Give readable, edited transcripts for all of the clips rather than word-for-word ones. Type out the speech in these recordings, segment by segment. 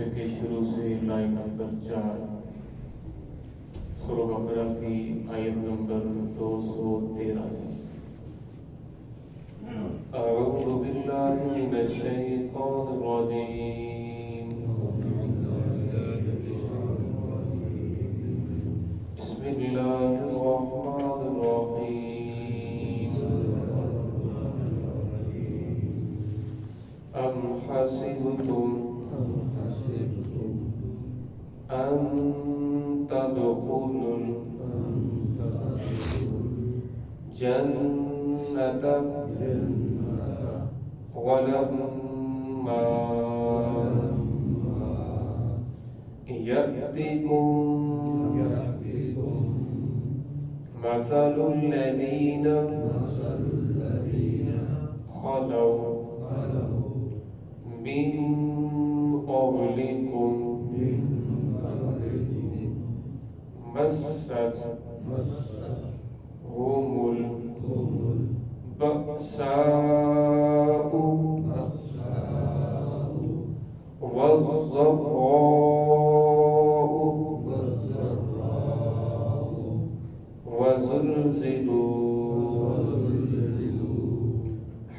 حصے کے شروع سے لائن نمبر 4 سورہ بقرہ کی آیت نمبر 213 سے۔ اعوذ باللہ من الشیطان الرجیم، بسم اللہ الرحمن الرحیم۔ ام حسبتم ان تدخلوا الجنة ولما يأتكم مثل الذين خلوا من قبلكم مستهم البأساء والضراء وزلزلوا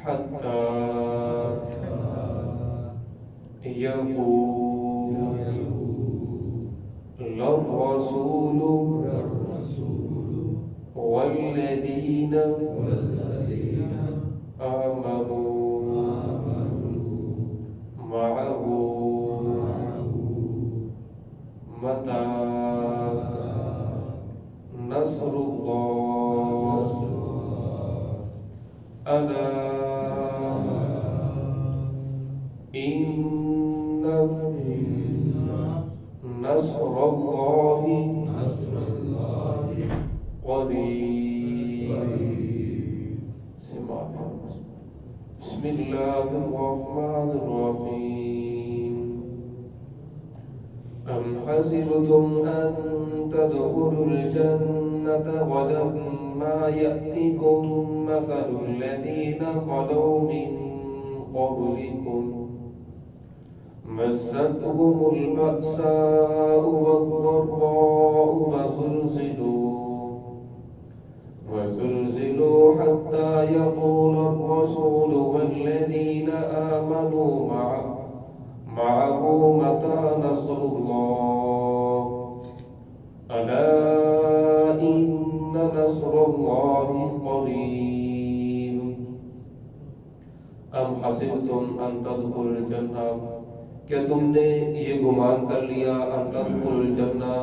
حتى يقول الرسول والذين آمنوا معه متى نصر الله ألا إن نصر الله قريب۔ بسم اللہ الرحمن الرحیم۔ ام حسبتم ان تدخلوا الجنة ولما يأتكم مثل الذين خلوا من قبلكم مستهم البأساء والضراء وزلزلوا حتى يقول الرسول والذين آمنوا معه متى نصر الله ألا إن نصر الله قريب۔ ام حسبتم ان تدخلوا الجنة، کہ تم نے یہ گمان کر لیا ان تدخلوا الجنہ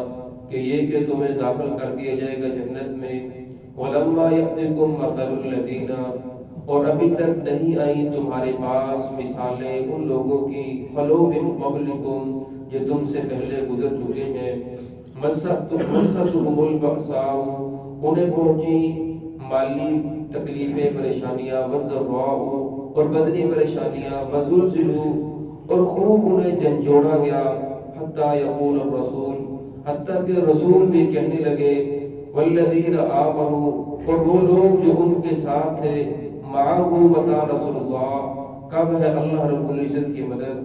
کہ یہ کہ تمہیں داخل کر دیا جائے گا جنت میں، ولما یأتکم مثل الذین، اور ابھی تک نہیں آئی تمہارے پاس مثالیں ان لوگوں کی خلو من قبلکم جو تم سے پہلے گزر چکے ہیں، مستهم البأساء انہیں پہنچی مالی تکلیفیں پریشانیاں، والضراء اور بدنی پریشانیاں، وزلزلوا اور خوب انہیں جھنجھوڑا گیا، حتیٰ یقول الرسول حتیٰ کہ رسول بھی کہنے لگے، والذین آمنوا اور وہ لوگ جو ان کے ساتھ تھے، معه متى نصر اللہ کب ہے اللہ رب العزت کی مدد،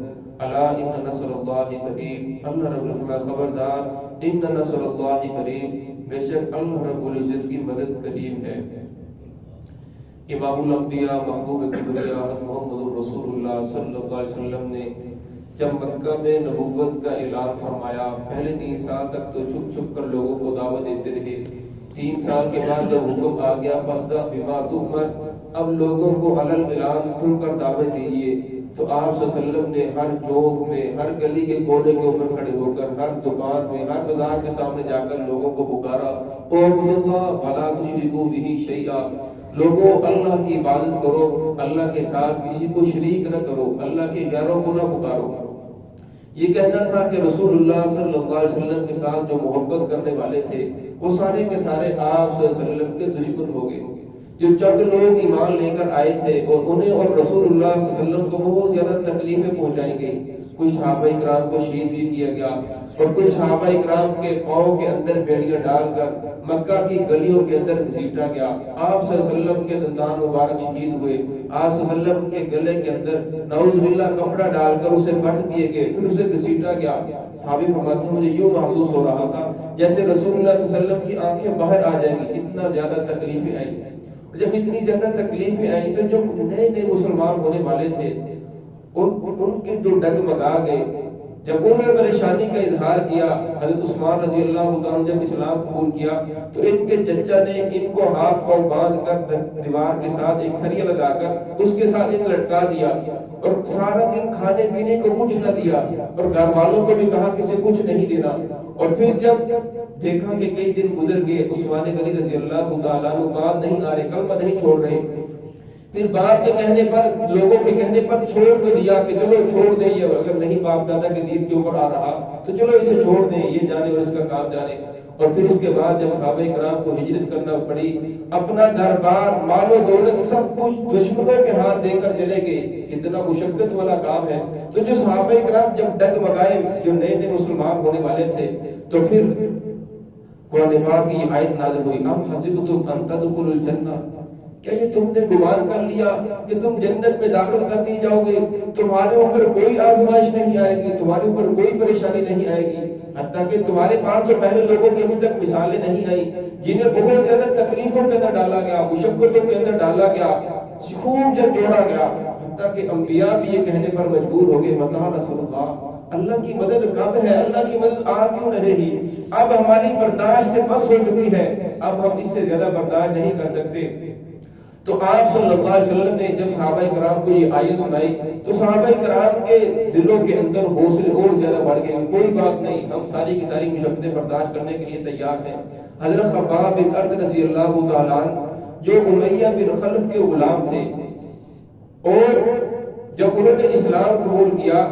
الا ان نصر اللہ قریب، اللہ رب العزت خبردار، ان نصر اللہ قریب بے شک اللہ رب العزت کی مدد قریب ہے۔ امام الانبیاء محبوب کبریا محمد رسول اللہ صلی اللہ علیہ وسلم نے جب مکہ میں نبوت کا اعلان فرمایا، پہلے 3 سال تک تو چھپ چھپ کر لوگوں کو دعوت دیتے رہے، 3 سال کے بعد جب حکم آ گیا فاصدع بما تؤمر، اب لوگوں کو علل اعلان کھل کر دعوت دیجیے، تو آپ صلی اللہ علیہ وسلم نے ہر چوک میں، ہر گلی کے کونے کے اوپر کھڑے ہو کر، ہر دکان میں، ہر بازار کے سامنے جا کر لوگوں کو پکارا، اعبدوا اللہ ولا تشرکوا بہ شیئا، لوگوں اللہ کی عبادت کرو، اللہ کے ساتھ کسی کو شریک نہ کرو، اللہ کے غیروں کو نہ پکارو۔ یہ کہنا تھا کہ رسول اللہ صلی اللہ علیہ وسلم کے ساتھ جو محبت کرنے والے تھے وہ سارے کے سارے آپ صلی اللہ علیہ وسلم کے دشمن ہو گئے۔ جو چند لوگ ایمان لے کر آئے تھے اور انہیں اور رسول اللہ صلی اللہ علیہ وسلم کو بہت زیادہ تکلیفیں پہنچائی گئی، کچھ صحابہ اکرام کو شہید بھی کیا گیا اور کچھ صحابہ اکرام کے پاؤں کے اندر بیڑیاں ڈال کر مکہ کی گلیوں کے اندر گھسیٹا گیا، آپ صلی اللہ علیہ وسلم کے دندان مبارک شہید ہوئے، آپ صلی اللہ علیہ وسلم کے گلے کے اندر نعوذ باللہ کپڑا ڈال کر اسے کٹ دیے گئے، پھر اسے گھسیٹا گیا۔ صحابی فرماتے ہیں مجھے یوں محسوس ہو رہا تھا جیسے رسول اللہ صلی اللہ علیہ وسلم کی آنکھیں باہر آ جائیں گی، اتنا زیادہ تکلیفیں آئیں۔ جب اتنی زیادہ تکلیفیں آئیں تو جو نئے نئے مسلمان ہونے والے تھے ان کے جو ڈگمگا گئے۔ جب انہوں نے پریشانی کا اظہار کیا، حضرت عثمان رضی اللہ عنہ جب اسلام قبول کیا تو ان کے چچا نے ان کو ہاتھ پاؤں باندھ کر دیوار کے ساتھ ایک سریہ لگا کر اس کے ساتھ ان لٹکا دیا اور سارا دن کھانے پینے کو کچھ نہ دیا، اور گھر والوں کو بھی کہا کسی کچھ نہیں دینا۔ اور پھر جب دیکھا کہ کئی دن گزر گئے، عثمان غنی رضی اللہ تعالیٰ عنہ بات نہیں آ رہے، کلمہ نہیں چھوڑ رہے، پھر باپ کے کہنے پر، لوگوں کے کہنے پر چھوڑ تو دیا کہ چلو چھوڑ دیں، یہ اگر نہیں باپ دادا کے دین کے اوپر آ رہا تو چلو اسے چھوڑ دیں، یہ جانے اور اس کا کام جانے۔ اور پھر اس کے بعد جب صحابہ کرام کو ہجرت کرنا پڑی، اپنا گھر بار مال و دولت سب کچھ دشمنوں کے ہاتھ دے کر چلے گئے، کتنا مشقت والا کام ہے۔ تو جو صحابہ کرام جب ڈگمگائے، جو نئے نئے مسلمان ہونے والے تھے، تو پھر قرآن پاک کی آیت نازل ہوئی، ام حسبتم ان تدخلوا الجنہ، کیا یہ تم نے گمان کر لیا کہ تم جنت میں داخل کر دی جاؤ گے، تمہارے اوپر کوئی آزمائش نہیں آئے گی، تمہارے اوپر کوئی پریشانی نہیں آئے گی، حتیٰ کہ تمہارے پاس جو پہلے لوگوں کی ابھی تک مثالیں نہیں آئی، جنہیں بہت زیادہ تکلیفوں کے اندر ڈالا گیا، مشقتوں کے اندر ڈالا گیا، خوب جب جوڑا گیا، حتیٰ کہ انبیاء بھی یہ کہنے پر مجبور ہو گئے متى نصر اللہ، اللہ کی مدد کب ہے، اللہ کی مدد آ کیوں نہیں رہی، اب ہماری برداشت سے بس ہو چکی ہے، اب ہم اس سے زیادہ برداشت نہیں کر سکتے۔ تو آپ صلی اللہ علیہ وسلم نے جب صحابہ کرام کو یہ آیت سنائی تو صحابہ کرام کے دلوں کے اندر حوصلے اور زیادہ بڑھ گئے، کوئی بات نہیں، ہم ساری کی ساری مشقتیں برداشت کرنے کے لیے تیار ہیں۔ حضرت خباب بن ارد رضی اللہ تعالیٰ جو امیہ بن خلف کے غلام تھے، اور جب انہوں نے اسلام قبول کیا،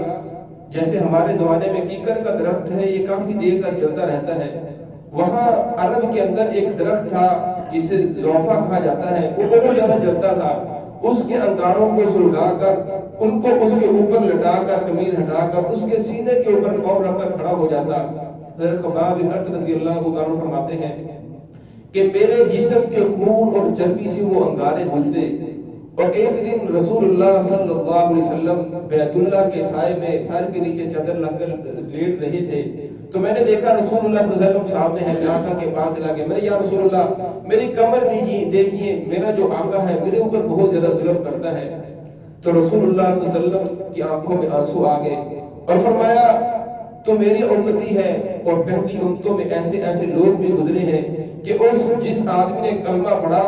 جیسے ہمارے زمانے میں کیکر کا درخت ہے، یہ کافی دیر تک چلتا رہتا ہے، وہاں عرب کے اندر ایک درخت تھا جسے زوفا کہا جاتا ہے، وہ بہت زیادہ جلتا تھا، اس کے انگاروں کو سلگا کر ان کو اس کے اوپر لٹا کر قمیض ہٹا کر اس کے سینے کے اوپر پاؤں رکھ کر کھڑا ہو جاتا۔ حضرت خباب بن ارد رضی اللہ عنہ فرماتے ہیں کہ میرے جسم کے خون اور چربی سے وہ انگارے بجھتے، اور ایک دن رسول اللہ صلی اللہ علیہ وسلم بیت اللہ کے سائے میں سر کے نیچے چادر لگ کر لیٹ رہے تھے، تو میں نے دیکھا رسول اللہ صلی اللہ علیہ وسلم صاحب نے ہے آقا کے پاس چلا گیا، میں نے یا رسول اللہ میری کمر دیجیے، دیکھیے میرا جو آقا ہے میرے اوپر بہت زیادہ ظلم کرتا ہے۔ تو رسول اللہ صلی اللہ علیہ وسلم کی آنکھوں میں آنسو آ گئے اور فرمایا تو میری امتی ہے، اور پہلی امتوں میں ایسے ایسے لوگ بھی گزرے ہیں کہ جس آدمی نے کلمہ پڑھا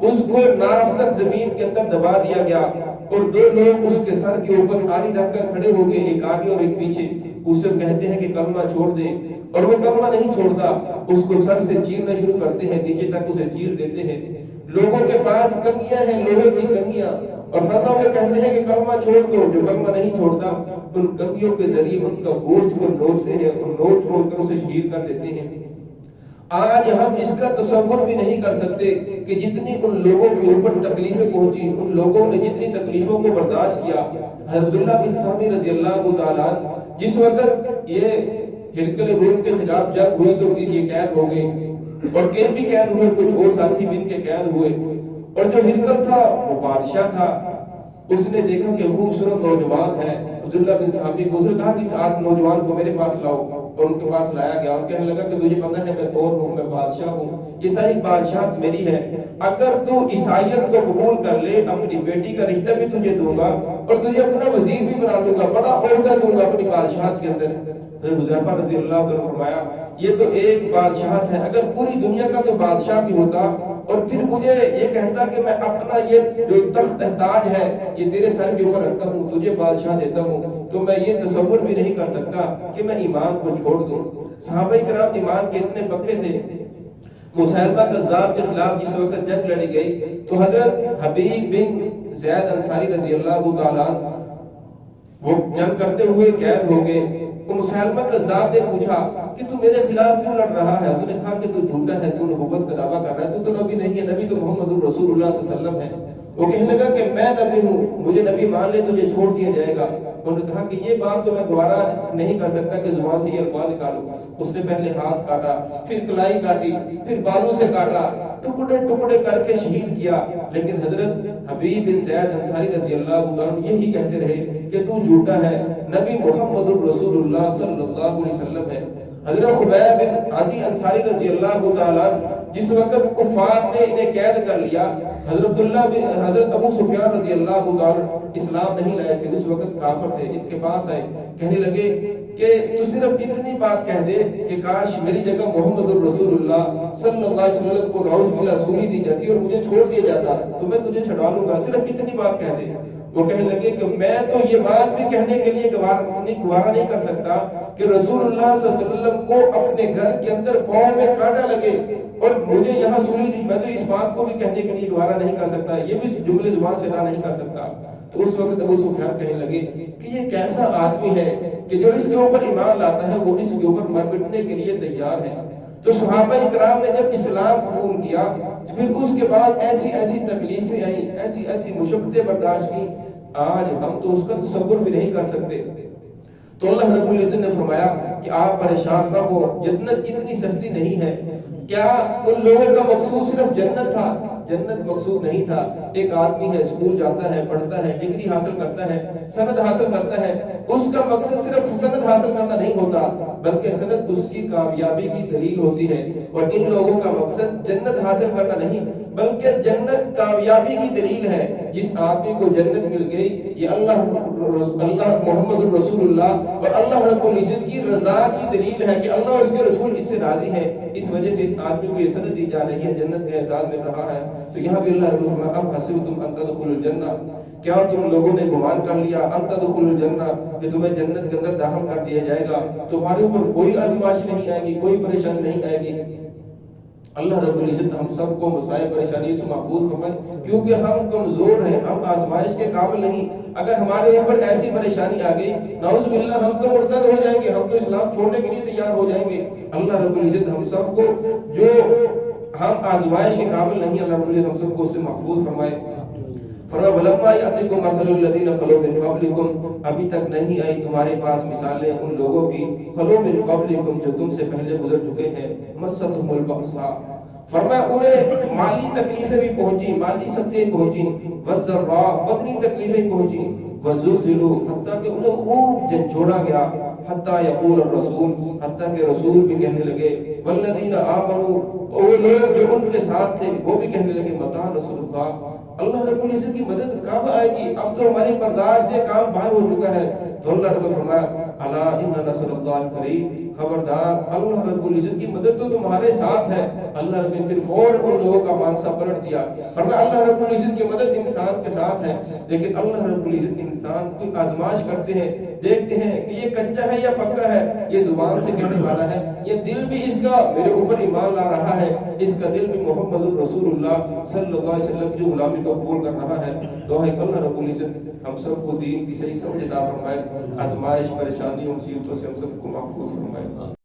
اس کو ناف تک زمین کے اندر دبا دیا گیا، اور دو لوگ اس کے سر کے اوپر آری رکھ کر کھڑے ہو گئے، ایک آگے اور ایک پیچھے، اسے کہتے ہیں کہ کلمہ چھوڑ دے، اور وہ کلمہ نہیں چھوڑتا، اس کو سر سے چیرنا شروع کرتے ہیں، نیچے تک اسے چیر دیتے ہیں۔ لوگوں کے پاس کنگیاں ہیں، لوہے کی کنگیاں، اور فرما وہ کہتے ہیں کہ کلمہ چھوڑ دو، جو کلمہ نہیں چھوڑتا ان کنگیوں کے ذریعے ان کا گوشت کو نوچتے ہیں اور نوچ نوچ کر اسے شہید کر دیتے ہیں۔ آج ہم اس کا تصور بھی نہیں کر سکتے کہ جتنی ان لوگوں کے اوپر تکلیفیں پہنچی، ان لوگوں نے جتنی تکلیفوں کو برداشت کیا۔ عبداللہ بن سامی رضی اللہ تعالیٰ جس وقت یہ ہرقل روم کے خلاف جنگ ہوئی تو یہ قید ہو گئے، اور یہ بھی قید ہوئے، کچھ اور ساتھی بھی ان کے قید ہوئے، اور جو ہرقل تھا وہ بادشاہ تھا، اس نے دیکھا کہ خوبصورت نوجوان ہے، عبداللہ بن سامی کو اس نے کہا کہ اس آٹھ نوجوان کو میرے پاس لاؤ، اور ان کے پاس لایا گیا، اور کہنے لگا کہ تجھے پتہ ہے میں کون ہوں، میں بادشاہ ہوں، یہ ساری بادشاہت میری ہے، اگر تو عیسائیت کو قبول کر لے اپنی بیٹی کا رشتہ بھی تجھے دوں گا اور تجھے اپنا وزیر بھی بنا دوں گا، بڑا عہدہ دوں گا اپنی بادشاہت کے اندر۔ حذیفہ رضی اللہ عنہ نے فرمایا یہ تو ایک بادشاہت ہے، اگر پوری دنیا کا تو بادشاہ بھی ہوتا اور پھر مجھے یہ کہتا کہ میں اپنا یہ جو تخت تاج ہے یہ تیرے سر کے اوپر رکھتا ہوں، تجھے بادشاہ دیتا ہوں، تو میں یہ تصور بھی نہیں کر سکتا کہ میں ایمان کو چھوڑ دوں۔ صحابہ کرام ایمان کے اتنے پکے تھے۔ مسیلمہ کذاب کے خلاف جس وقت جنگ لڑی گئی تو حضرت حبیب بن زید انصاری رضی اللہ تعالیٰ وہ جنگ کرتے ہوئے قید ہو گئے۔ مسیلمہ کذاب نے پوچھا کہ تو میرے خلاف کیوں لڑ رہا ہے؟ اس نے کہا کہ تو جھوٹا ہے، تو نبوت کا دعویٰ کر رہا ہے، تو نبی نہیں ہے، نبی تو محمد رسول اللہ صلی اللہ علیہ وسلم ہے۔ وہ کہنے لگا کہ میں نبی ہوں، مجھے نبی مان لے تجھے چھوڑ دیا جائے گا۔ انہوں نے کہا کہ یہ بات تو میں دوبارہ نہیں کر سکتا کہ زبان سے یہ الفاظ نکالوں۔ اس نے پہلے ہاتھ کاٹا، پھر کلائی کاٹی، پھر بازو سے کاٹا، ٹکڑے ٹکڑے کر کے شہید کیا۔ لیکن حضرت حبیب بن زید انصاری رضی اللہ عنہ یہی کہتے رہے کہ تو جھوٹا ہے، نبی محمد رسول اللہ صلی اللہ علیہ وسلم ہے۔ حضرت خبیب بن عدی انصاری رضی اللہ تعالیٰ جس وقت کفار نے انہیں قید کر لیا، حضرت ابو سفیان رضی اللہ تعالیٰ اسلام نہیں لائے تھے، اس وقت کافر تھے، ان کے پاس آئے، کہنے لگے کہ تو صرف اتنی بات کہہ دے کہ کاش میری جگہ محمد رسول اللہ صلی اللہ علیہ وسلم کو نعوذ باللہ سولی دی جاتی اور مجھے چھوڑ دیا جاتا تو میں تجھے چھڑوا لوں گا، صرف اتنی بات کہہ دے۔ وہ کہنے لگے کہ میں تو یہ بات بھی کہنے کے لیے گوارا نہیں کر سکتا کہ رسول اللہ صلی اللہ علیہ وسلم کو اپنے گھر کے اندر پاؤں میں کانٹا لگے اور مجھے یہاں سولی دی، میں تو اس بات کو بھی کہنے کے لیے گوارا نہیں کر سکتا، یہ بھی جملے زبان سے ادا نہیں کر سکتا۔ تو اس وقت ابو سفیان کہنے لگے کہ یہ کیسا آدمی ہے کہ جو اس کے اوپر ایمان لاتا ہے وہ اس کے اوپر مر مٹنے کے لیے تیار ہے۔ تو صحابہ کرام نے جب اسلام قبول کیا پھر اس کے بعد ایسی ایسی تکلیفیں آئیں، ایسی ایسی مشقتیں برداشت کی، آج ہم تو اس کا تصور بھی نہیں کر سکتے۔ تو اللہ رب العزت نے فرمایا کہ آپ پریشان نہ ہو، جنت اتنی سستی نہیں ہے۔ کیا ان لوگوں کا مقصود صرف جنت تھا؟ جنت مقصود نہیں تھا۔ ایک آدمی ہے، اسکول جاتا ہے، پڑھتا ہے، ڈگری حاصل کرتا ہے، سند حاصل کرتا ہے، اس کا مقصد صرف سند حاصل کرنا نہیں ہوتا بلکہ سند اس کی کامیابی کی دلیل ہوتی ہے۔ اور ان لوگوں کا مقصد جنت حاصل کرنا نہیں بلکہ جنت کامیابی کی دلیل ہے۔ جس آدمی کو جنت مل گئی یہ اللہ محمد رسول اللہ اور اللہ رب العزت کی رضا کی دلیل ہے کہ اللہ اور اس کے رسول اس سے راضی ہے، اس وجہ سے اس آدمی کو یہ سند دی جا رہی ہے، جنت کا اعزاز مل رہا ہے۔ تو یہاں بھی اللہ رب العزت ام حسبتم ان تدخلوا الجنہ، کیا تم لوگوں نے گمان کر لیا ان تدخلوا الجنہ کہ تمہیں جنت کے اندر داخل کر دیا جائے گا، تمہارے اوپر کوئی آزمائش نہیں آئے گی، کوئی پریشانی نہیں آئے گی۔ اللہ رب العزت ہم سب کو مسائل پریشانی سے محفوظ فرمائے، کیونکہ ہم کمزور ہیں، ہم آزمائش کے قابل نہیں۔ اگر ہمارے اوپر ایسی پریشانی آ گئی نعوذ باللہ ہم تو مرتد ہو جائیں گے، ہم تو اسلام چھوڑنے کے لیے تیار ہو جائیں گے۔ اللہ رب العزت ہم سب کو جو ہم آزمائش کے قابل نہیں، اللہ رب العزت ہم سب کو اس سے محفوظ فرمائے۔ فرمایا وَلَمَّا يَأْتِكُم مَثَلُ الَّذِينَ خَلَوْا مِن قَبْلِكُم، ابھی تک نہیں آئی تمہارے پاس مثالیں ان لوگوں کی خَلَوْا مِن قَبْلِكُم جو تم سے پہلے گزر چکے ہیں، مَسَّتْهُمُ الْبَأْسَاءُ، فرمایا انہیں مالی تکلیفیں بھی پہنچی، مالی سختیاں پہنچی، وَالضَّرَّاءُ بدنی تکلیفیں پہنچی، وَزُلْزِلُوا حتیٰ کہ انہیں خوب جھنجھوڑا گیا، حتیٰ یقول الرسول حتیٰ کہ رسول بھی کہنے لگے، والذین آمنوا، وہ لوگ جو ان کے ساتھ تھے وہ بھی کہنے لگے متى نصر اللہ، اللہ رب العزت کی مدد کب آئے گی، اب تو ہماری برداشت سے کام باہر ہو چکا ہے۔ تو اللہ رب نے فرمایا الا ان نصر اللہ قریب، خبردار اللہ رب العزت کی مدد تو تمہارے ساتھ ہے۔ اللہ رب نے پھر فوراً ان لوگوں کا مانسا پلٹ دیا، فرمایا اللہ رب العزت کی مدد انسان کے ساتھ ہے، لیکن اللہ رب العزت انسان کو آزمائش کرتے ہیں، دیکھتے ہیں کہ یہ کچا ہے یا پکا ہے، یہ زبان سے کہنے والا ہے، یہ دل بھی اس کا میرے اوپر ایمان لا رہا ہے، اس کا دل بھی محمد رسول اللہ صلی اللہ علیہ وسلم کی غلامی کو قبول کر رہا ہے۔ دعا ہے کہ اللہ رب العزت ہم سب کو دین کی صحیح سمجھ عطا فرمائے، آزمائش پریشانیوں مصیبتوں سے ہم سب کو محفوظ فرمائے۔